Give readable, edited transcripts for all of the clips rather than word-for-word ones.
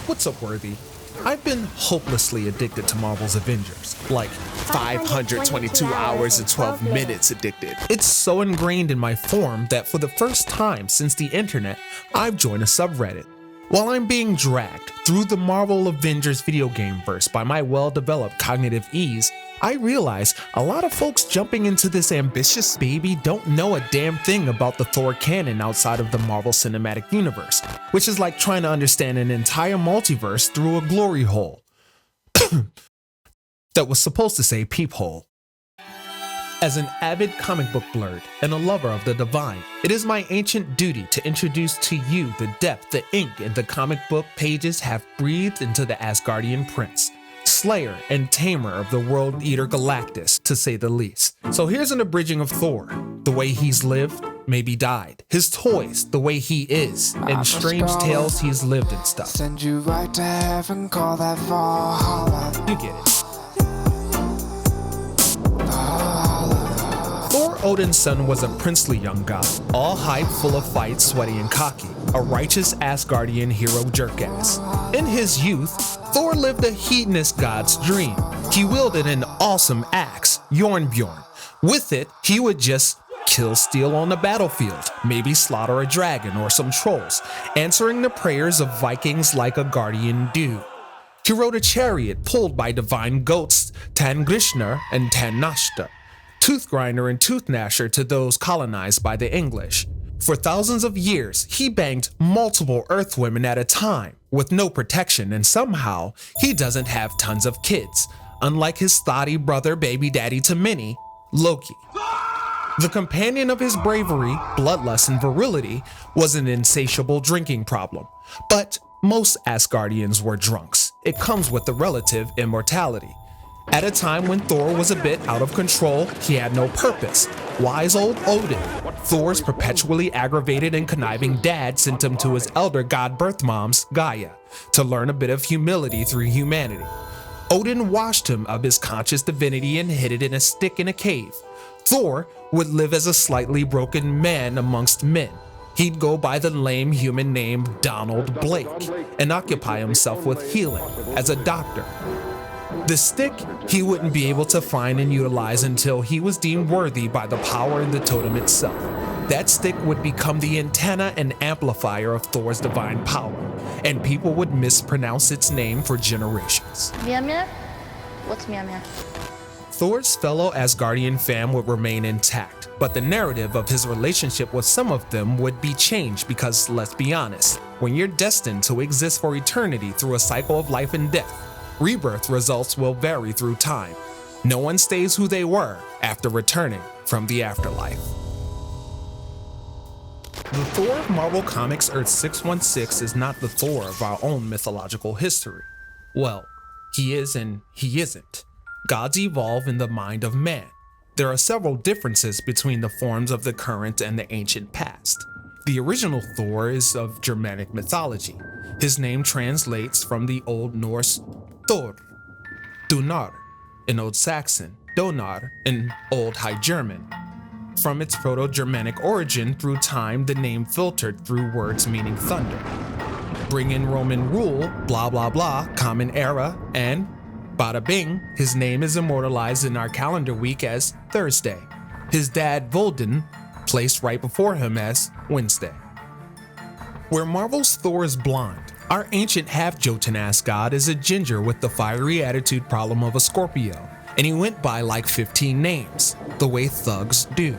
What's up, Worthy? I've been hopelessly addicted to Marvel's Avengers, like 522 hours and 12 minutes addicted. It's so ingrained in my form that for the first time since the internet, I've joined a subreddit. While I'm being dragged through the Marvel Avengers video game verse by my well-developed cognitive ease, I realize a lot of folks jumping into this ambitious baby don't know a damn thing about the Thor canon outside of the Marvel Cinematic Universe, which is like trying to understand an entire multiverse through a glory hole. That was supposed to say peephole. As an avid comic book blurred and a lover of the divine, it is my ancient duty to introduce to you the depth the ink and the comic book pages have breathed into the Asgardian prince, slayer and tamer of the world eater Galactus, to say the least. So here's an abridging of Thor, the way he's lived, maybe died, his toys, the way he is, and strange tales he's lived and stuff. Send you right to heaven, call that Valhalla. You get it. Thor Odinson was a princely young god, all hype, full of fight, sweaty and cocky, a righteous Asgardian hero jerkass. In his youth, Thor lived a hedonist god's dream. He wielded an awesome axe, Björn. With it, he would just kill steel on the battlefield, maybe slaughter a dragon or some trolls, answering the prayers of Vikings like a guardian do. He rode a chariot pulled by divine goats Tangrishner and Tannashta, tooth grinder and tooth gnasher to those colonized by the English. For thousands of years, he banged multiple earth women at a time with no protection, and somehow he doesn't have tons of kids, unlike his thotty brother baby daddy to many, Loki. The companion of his bravery, bloodlust, and virility was an insatiable drinking problem. But most Asgardians were drunks. It comes with the relative immortality. At a time when Thor was a bit out of control, he had no purpose. Wise old Odin, Thor's perpetually aggravated and conniving dad, sent him to his elder god birth moms, Gaia, to learn a bit of humility through humanity. Odin washed him of his conscious divinity and hid it in a stick in a cave. Thor would live as a slightly broken man amongst men. He'd go by the lame human name Donald Blake and occupy himself with healing as a doctor. The stick he wouldn't be able to find and utilize until he was deemed worthy by the power in the totem itself. That stick would become the antenna and amplifier of Thor's divine power, and people would mispronounce its name for generations. Mjölnir? What's Mjölnir? Thor's fellow Asgardian fam would remain intact, but the narrative of his relationship with some of them would be changed because, let's be honest, when you're destined to exist for eternity through a cycle of life and death, rebirth results will vary through time. No one stays who they were after returning from the afterlife. The Thor of Marvel Comics Earth 616 is not the Thor of our own mythological history. Well, he is and he isn't. Gods evolve in the mind of man. There are several differences between the forms of the current and the ancient past. The original Thor is of Germanic mythology. His name translates from the Old Norse Thor, Donar, in Old Saxon, Donar, in Old High German. From its Proto-Germanic origin, through time the name filtered through words meaning thunder. Bring in Roman rule, blah blah blah, common era, and bada bing, his name is immortalized in our calendar week as Thursday. His dad, Volden, placed right before him as Wednesday. Where Marvel's Thor is blonde, our ancient half-Jotun god is a ginger with the fiery attitude problem of a Scorpio, and he went by like 15 names, the way thugs do.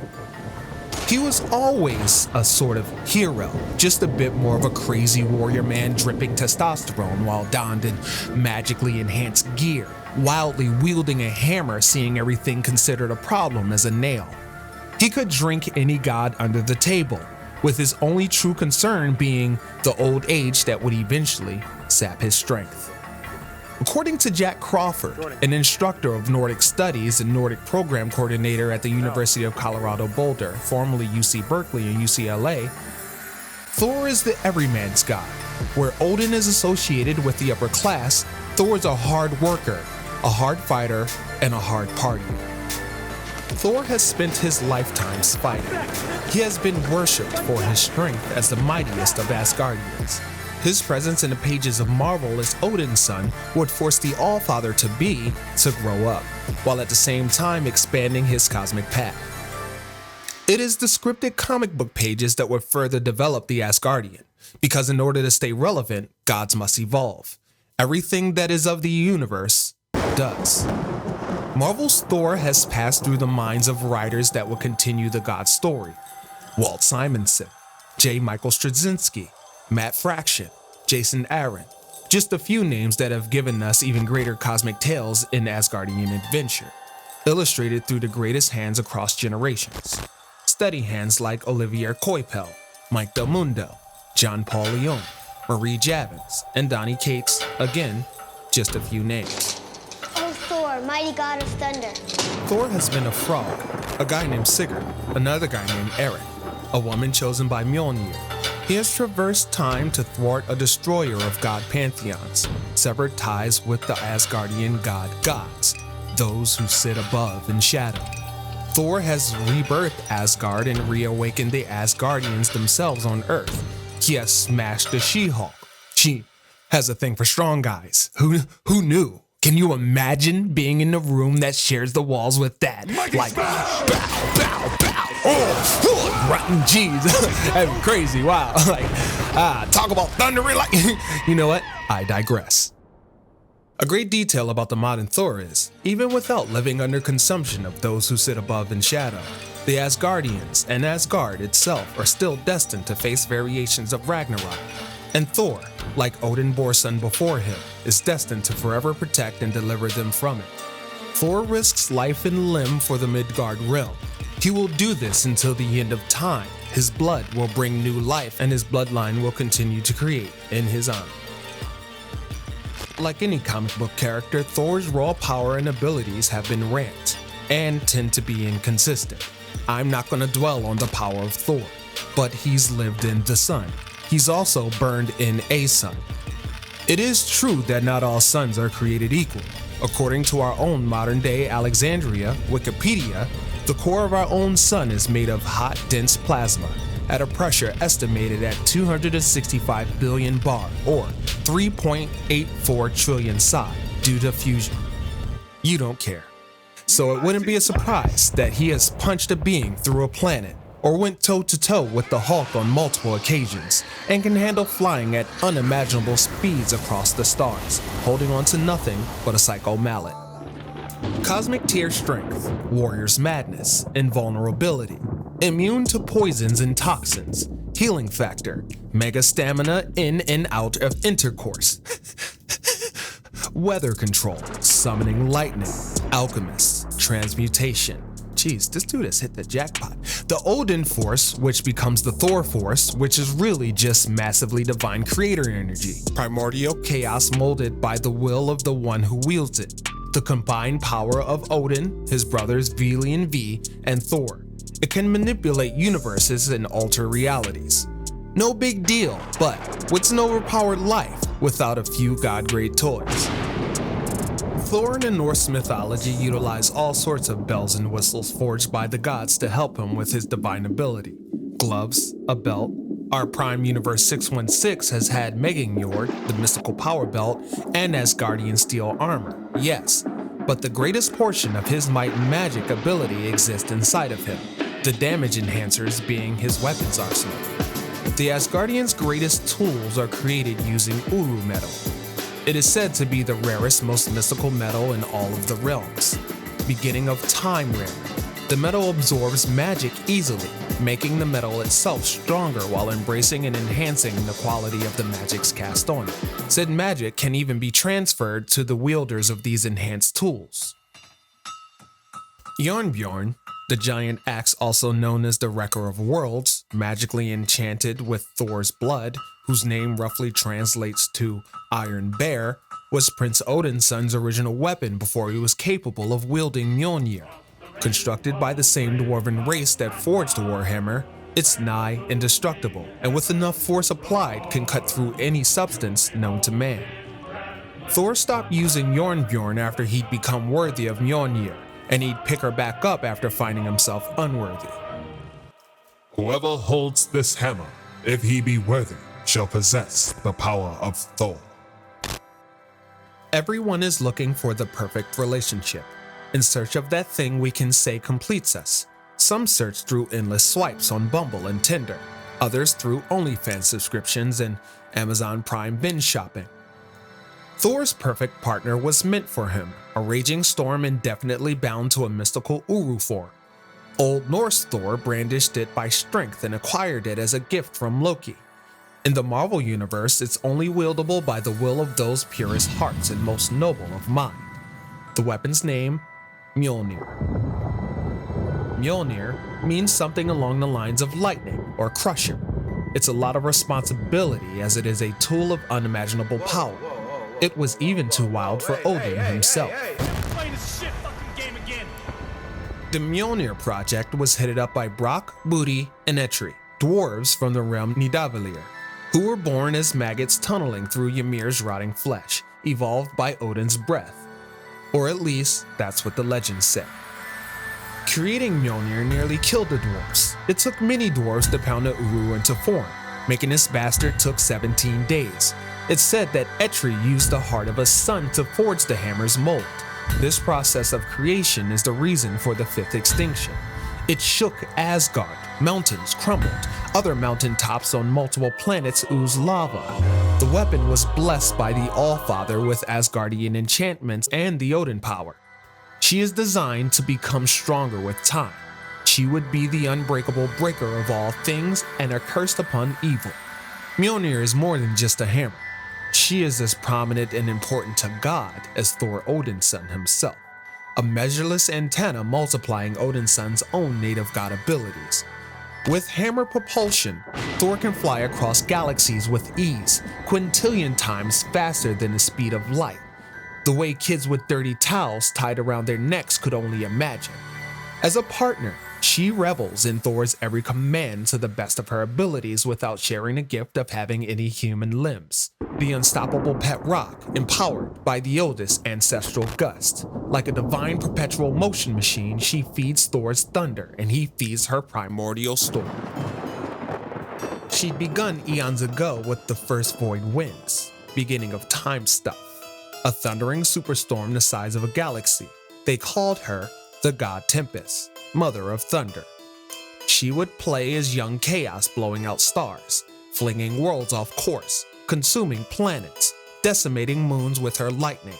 He was always a sort of hero, just a bit more of a crazy warrior man dripping testosterone while donned in magically enhanced gear, wildly wielding a hammer, seeing everything considered a problem as a nail. He could drink any god under the table, with his only true concern being the old age that would eventually sap his strength. According to Jack Crawford, an instructor of Nordic Studies and Nordic Program Coordinator at the University of Colorado Boulder, formerly UC Berkeley and UCLA, Thor is the everyman's god. Where Odin is associated with the upper class, Thor is a hard worker, a hard fighter, and a hard partier. Thor has spent his lifetimes fighting. He has been worshipped for his strength as the mightiest of Asgardians. His presence in the pages of Marvel as Odin's son would force the Allfather-to-be to grow up, while at the same time expanding his cosmic path. It is the scripted comic book pages that would further develop the Asgardian, because in order to stay relevant, gods must evolve. Everything that is of the universe does. Marvel's Thor has passed through the minds of writers that will continue the god story. Walt Simonson, J. Michael Straczynski, Matt Fraction, Jason Aaron, just a few names that have given us even greater cosmic tales in Asgardian adventure, illustrated through the greatest hands across generations. Steady hands like Olivier Coipel, Mike Del Mundo, John Paul Leon, Marie Javins, and Donny Cates, again, just a few names. Oh, Thor, mighty god of thunder. Thor has been a frog, a guy named Sigurd, another guy named Eric, a woman chosen by Mjölnir. He has traversed time to thwart a destroyer of god pantheons, severed ties with the Asgardian gods, those who sit above in shadow. Thor has rebirthed Asgard and reawakened the Asgardians themselves on Earth. He has smashed the She-Hulk. She has a thing for strong guys. Who knew? Can you imagine being in the room that shares the walls with that? Like, bow, bow, bow. Oh, rotten jeez. That'd be crazy. Wow. Like, talk about thundering like, you know what? I digress. A great detail about the modern Thor is, even without living under consumption of those who sit above in shadow, the Asgardians and Asgard itself are still destined to face variations of Ragnarok. And Thor, like Odin bore son before him, is destined to forever protect and deliver them from it. Thor risks life and limb for the Midgard realm. He will do this until the end of time. His blood will bring new life, and his bloodline will continue to create in his honor. Like any comic book character, Thor's raw power and abilities have been ramped, and tend to be inconsistent. I'm not going to dwell on the power of Thor, but he's lived in the sun. He's also burned in a sun. It is true that not all suns are created equal. According to our own modern-day Alexandria, Wikipedia, the core of our own sun is made of hot, dense plasma at a pressure estimated at 265 billion bar, or 3.84 trillion psi, due to fusion. You don't care. So it wouldn't be a surprise that he has punched a being through a planet, or went toe-to-toe with the Hulk on multiple occasions, and can handle flying at unimaginable speeds across the stars, holding on to nothing but a psycho mallet. Cosmic tier strength, warrior's madness, invulnerability, immune to poisons and toxins, healing factor, mega stamina in and out of intercourse, weather control, summoning lightning, alchemists, transmutation. Jeez, this dude has hit the jackpot. The Odin Force, which becomes the Thor Force, which is really just massively divine creator energy. Primordial chaos molded by the will of the one who wields it. The combined power of Odin, his brothers Vili and V, and Thor. It can manipulate universes and alter realities. No big deal, but what's an overpowered life without a few god-grade toys? Thor in the Norse mythology utilized all sorts of bells and whistles forged by the gods to help him with his divine ability. Gloves, a belt. Our Prime Universe 616 has had Mjölnir, the mystical power belt, and Asgardian steel armor, yes, but the greatest portion of his might and magic ability exists inside of him, the damage enhancers being his weapons arsenal. The Asgardians' greatest tools are created using Uru metal. It is said to be the rarest, most mystical metal in all of the realms. Beginning of time rare. The metal absorbs magic easily, making the metal itself stronger while embracing and enhancing the quality of the magics cast on it. Said magic can even be transferred to the wielders of these enhanced tools. Björn, the giant axe also known as the Wrecker of Worlds, magically enchanted with Thor's blood, whose name roughly translates to Iron Bear, was Prince Odinson's original weapon before he was capable of wielding Mjölnir. Constructed by the same dwarven race that forged the Warhammer, it's nigh indestructible, and with enough force applied can cut through any substance known to man. Thor stopped using Björn after he'd become worthy of Mjölnir, and he'd pick her back up after finding himself unworthy. Whoever holds this hammer, if he be worthy, shall possess the power of Thor. Everyone is looking for the perfect relationship, in search of that thing we can say completes us. Some search through endless swipes on Bumble and Tinder, others through OnlyFans subscriptions and Amazon Prime binge shopping. Thor's perfect partner was meant for him, a raging storm indefinitely bound to a mystical Uru form. Old Norse Thor brandished it by strength and acquired it as a gift from Loki. In the Marvel Universe, it's only wieldable by the will of those purest hearts and most noble of mind. The weapon's name, Mjölnir. Mjölnir means something along the lines of lightning or crusher. It's a lot of responsibility as it is a tool of unimaginable power. It was even too wild for Odin himself. The Mjölnir project was headed up by 𝖑𝖊𝖝𝖎𝖓 and 𝖎𝖓𝖌, dwarves from the realm 𝖑𝖊𝖼𝖓, who were born as maggots tunneling through Ymir's rotting flesh, evolved by Odin's breath. Or at least, that's what the legends say. Creating Mjölnir nearly killed the dwarves. It took many dwarves to pound the Uru into form. Making this bastard took 17 days. It's said that 𝖎𝖓𝖌 used the heart of a son to forge the hammer's mold. This process of creation is the reason for the fifth extinction. It shook Asgard, mountains crumbled, other mountaintops on multiple planets oozed lava. The weapon was blessed by the Allfather with Asgardian enchantments and the Odin power. She is designed to become stronger with time. She would be the unbreakable breaker of all things and a curse upon evil. Mjölnir is more than just a hammer. She is as prominent and important to God as Thor Odinson himself, a measureless antenna multiplying Odinson's own native god abilities. With hammer propulsion, Thor can fly across galaxies with ease, quintillion times faster than the speed of light, the way kids with dirty towels tied around their necks could only imagine. As a partner, she revels in Thor's every command to the best of her abilities without sharing the gift of having any human limbs. The unstoppable pet rock, empowered by the oldest ancestral gust. Like a divine perpetual motion machine, she feeds Thor's thunder and he feeds her primordial storm. She'd begun eons ago with the first void winds, beginning of time stuff. A thundering superstorm the size of a galaxy. They called her the God Tempest, Mother of Thunder. She would play as young chaos blowing out stars, flinging worlds off course, consuming planets, decimating moons with her lightning.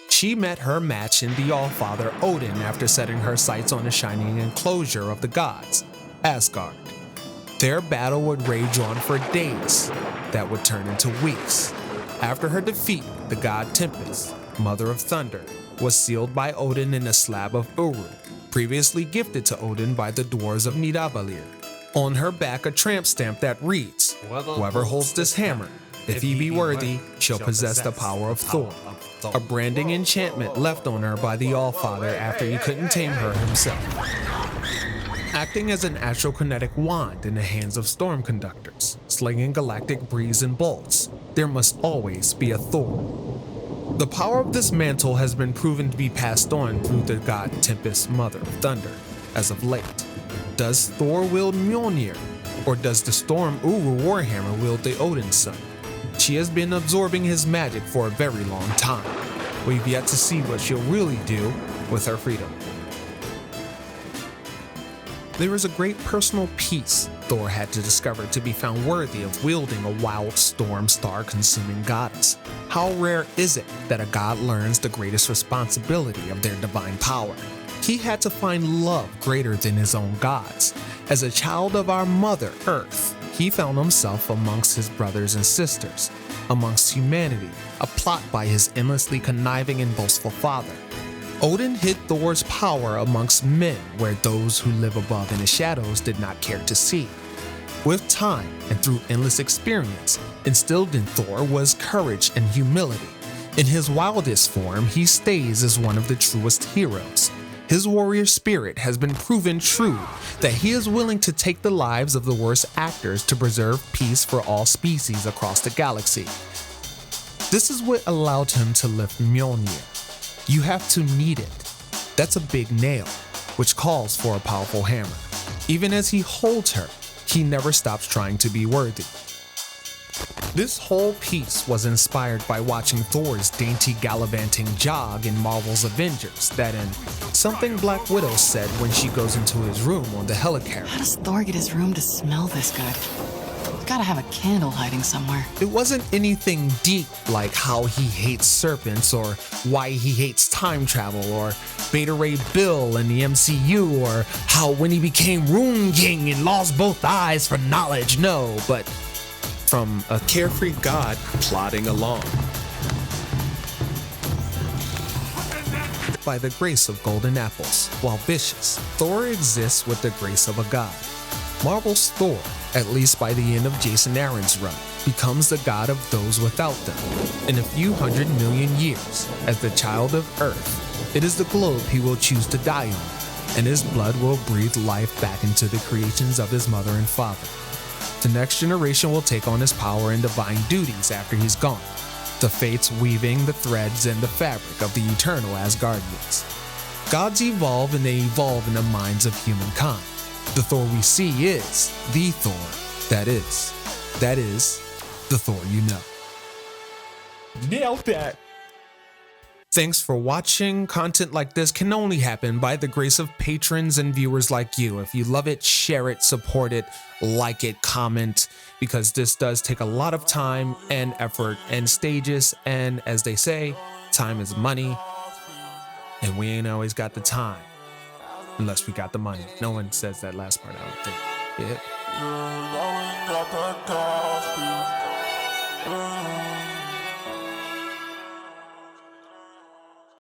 She met her match in the Allfather Odin after setting her sights on the shining enclosure of the gods, Asgard. Their battle would rage on for days, that would turn into weeks. After her defeat, the God Tempest, Mother of Thunder, was sealed by Odin in a slab of Uru, previously gifted to Odin by the dwarves of 𝖑𝖊𝖼𝖓. On her back a tramp stamp that reads, "Whoever holds this hammer, if he be worthy, shall possess the power of Thor," a branding enchantment left on her by the Allfather after he couldn't tame her himself. Acting as an astrokinetic wand in the hands of storm conductors, slinging galactic breeze and bolts, there must always be a Thor. The power of this mantle has been proven to be passed on through the God Tempest, Mother of Thunder, as of late. Does Thor wield Mjölnir, or does the Storm Uru Warhammer wield the Odinson? She has been absorbing his magic for a very long time. We've yet to see what she'll really do with her freedom. There is a great personal peace Thor had to discover to be found worthy of wielding a wild storm star-consuming goddess. How rare is it that a god learns the greatest responsibility of their divine power? He had to find love greater than his own gods. As a child of our Mother Earth, he found himself amongst his brothers and sisters, amongst humanity, a plot by his endlessly conniving and boastful father. Odin hid Thor's power amongst men where those who live above in the shadows did not care to see. With time and through endless experience, instilled in Thor was courage and humility. In his wildest form, he stays as one of the truest heroes. His warrior spirit has been proven true, that he is willing to take the lives of the worst actors to preserve peace for all species across the galaxy. This is what allowed him to lift Mjölnir. You have to knead it. That's a big nail, which calls for a powerful hammer. Even as he holds her, he never stops trying to be worthy. This whole piece was inspired by watching Thor's dainty gallivanting jog in Marvel's Avengers, that and something Black Widow said when she goes into his room on the helicarrier. How does Thor get his room to smell this good? He's gotta have a candle hiding somewhere. It wasn't anything deep like how he hates serpents or why he hates time travel or Beta Ray Bill in the MCU or how when he became Rune King and lost both eyes for knowledge, no, but from a carefree god plodding along. By the grace of golden apples, while vicious, Thor exists with the grace of a god. Marvel's Thor, at least by the end of Jason Aaron's run, becomes the god of those without them. In a few 100 million years, as the child of Earth, it is the globe he will choose to die on, and his blood will breathe life back into the creations of his mother and father. The next generation will take on his power and divine duties after he's gone, the fates weaving the threads and the fabric of the eternal Asgardians. Gods evolve and they evolve in the minds of humankind. The Thor we see is the Thor that is. That is the Thor you know. Nailed that. Thanks for watching. Content like this can only happen by the grace of patrons and viewers like you. If you love it, share it, support it, like it, comment, because this does take a lot of time and effort and stages, and as they say, time is money, and we ain't always got the time unless we got the money. No one says that last part, I don't think. Yeah.